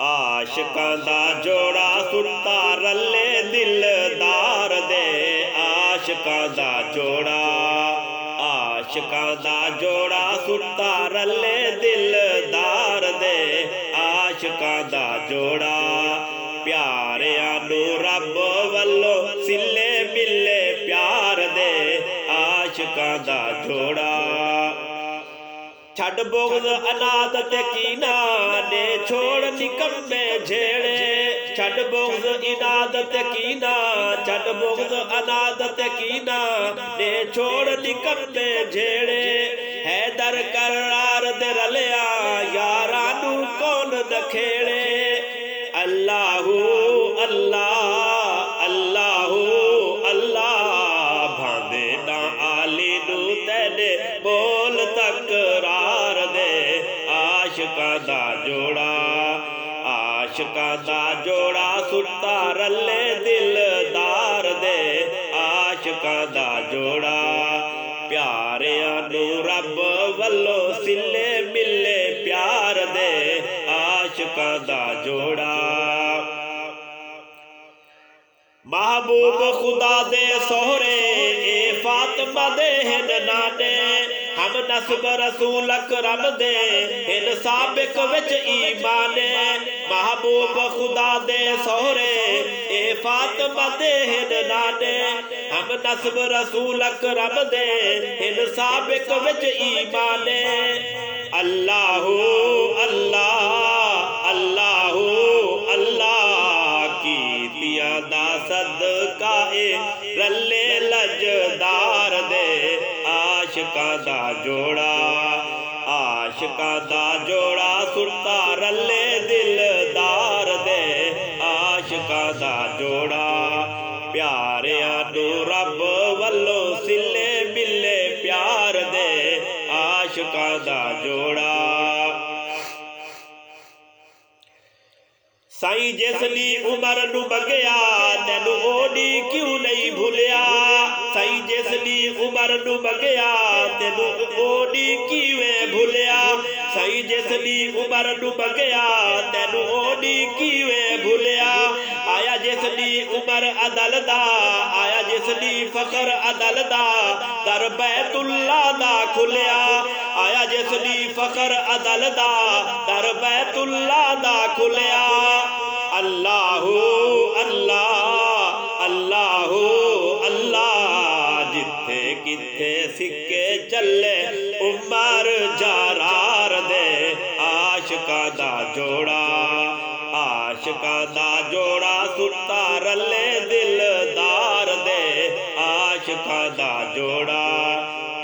आशिकां दा जोड़ा सुता रले दिलदार दे। आशिकां दा जोड़ा, आशिकां दा जोड़ा सुता रले दिलदार दे। आशिकां दा जोड़ा प्यारियां नू रब वल्लों सिले मिले प्यार दे। आशिकां दा जोड़ा छड़ बुग़्ज़ अनाद ते कीना ने छोड़ निकम्मे झेड़े। छड़ बुग़्ज़ इनाद ते कीना, छड़ बुग़्ज़ अनाद ते कीना ने छोड़ निकम्मे झेड़े। हैदर करार दे रलिया यारां नू कौन नखेड़े। अल्लाहू अल्लाह अल्लाहू अल्लाह भांदे ना आली नू तेरे बोल तकरार दे। आशिकां दा जोड़ा, आशिकां दा जोड़ा सुता रले दिलदार दे। आशिकां दा जोड़ा प्यारियां नू रब वल्लों सिले मिले प्यार दे। आशिकां दा जोड़ा महबूब खुदा दे सोहरे ए फातिमा दे हिन नाने। हम नस्ब रसूल अकरम दे हिन साबिक विच ईमाने। महबूब खुदा दे सोहरे ए फातिमा दे हिन नाने। हम नस्ब रसूल अकरम दे हिन साबिक विच ईमाने। अल्लाहू अल्लाह अल्लाहू अल्लाह कीतियां दा सदका ए रले लजदार दे। आशिकां दा जोड़ा, आशिकां दा जोड़ा सुता रले दिलदार दे। आशिकां दा जोड़ा प्यारियां नू रब वल्लों सिले मिले प्यार दे। आशिकां दा जोड़ा साईं जिसनी उमर नू मंगिया तेनू ओडी क्यों नहीं भूलिया। साईं जिसनी उमर नू मंगिया तेनू ओडी किवें भूलिया। साईं जिसनी उमर नू मंगिया तेनू ओडी किवें भूलिया। आया जिसनी उमर अदल दा, आया जिसनी फखर अदल दा दर बैतुल्ला दा खुलिया। आया जिसनी फखर अदल दा दर बैतुल्ला दा खुलिया। अल्लाहू अल्लाह अल्लाहू अल्लाह जिथे किथे सिक्के चले उमर जरार दे। आशिकां दा जोड़ा, आशिकां दा जोड़ा सुता रले दिलदार दे। आशिकां दा जोड़ा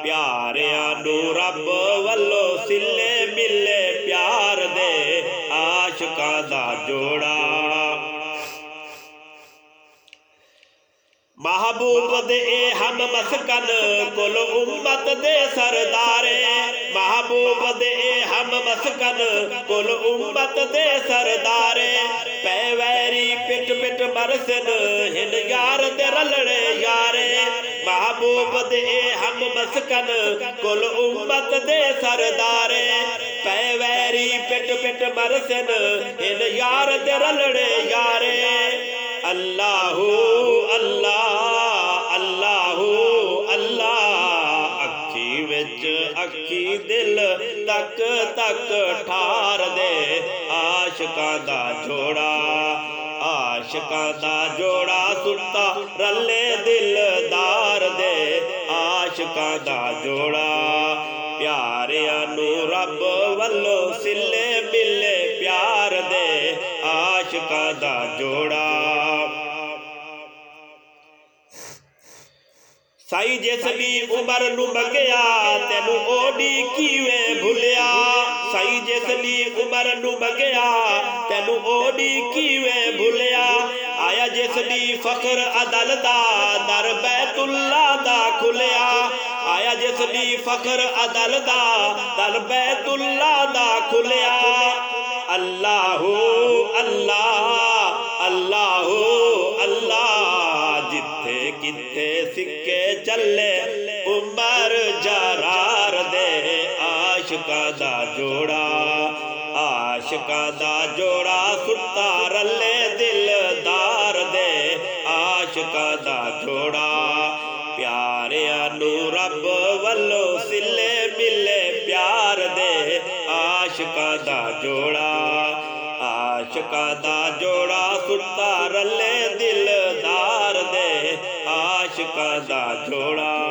प्यारियां नू रब वल्लों सिले मिले प्यार दे। आशिकां दा जोड़ा महबूब दे हम मस्कन कुल उम्मत दे सरदारे। महबूब दे हम मस्कन कुल उम्मत दे सरदारे। पैवैरी पिट पिट मरसन हिन यार दे रलड़े यारे। महबूब दे हम मस्कन कुल उम्मत दे सरदारे। पैवैरी पिट पिट मरसन हिन यार दे रलड़े यारे। अल्लाहू अल्लाह अल्लाहू अल्लाह अखी विच अखी दिल तक तक ठार दे। आशिकां दा जोड़ा, आशिकां दा जोड़ा सुता रले दिलदार दे। आशिकां दा जोड़ा प्यारियां नू रब वल्लों सिले मिले प्यार दे। आशिकां दा जोड़ा साईं जिसनी उमर नू मंगिया तेनू ओडी किवें भूलिया। साईं जिसनी उमर नू मंगिया तेनू ओडी किवें भूलिया। आया जिसनी फखर अदल दा दर बैतुल्ला दा खुलिया। आया जिसनी फखर अदल दा दर बैतुल्ला दा खुलिया। अल्लाहू अल्लाह अल्लाहू अल्लाह जिथे किथे सिक्के चले उमर जरार दे। आशिकां दा जोड़ा, आशिकां आशिकां दा जोड़ा सुट्टा रले दिलदार दे आशिकां दा जोड़ा प्यारिया नू रब वल्लों सिले मिले प्यार दे आशिकां दा जोड़ा आशिकां दा जोड़ा सुट्टा रले दिलदार दे आशिकां दा जोड़ा।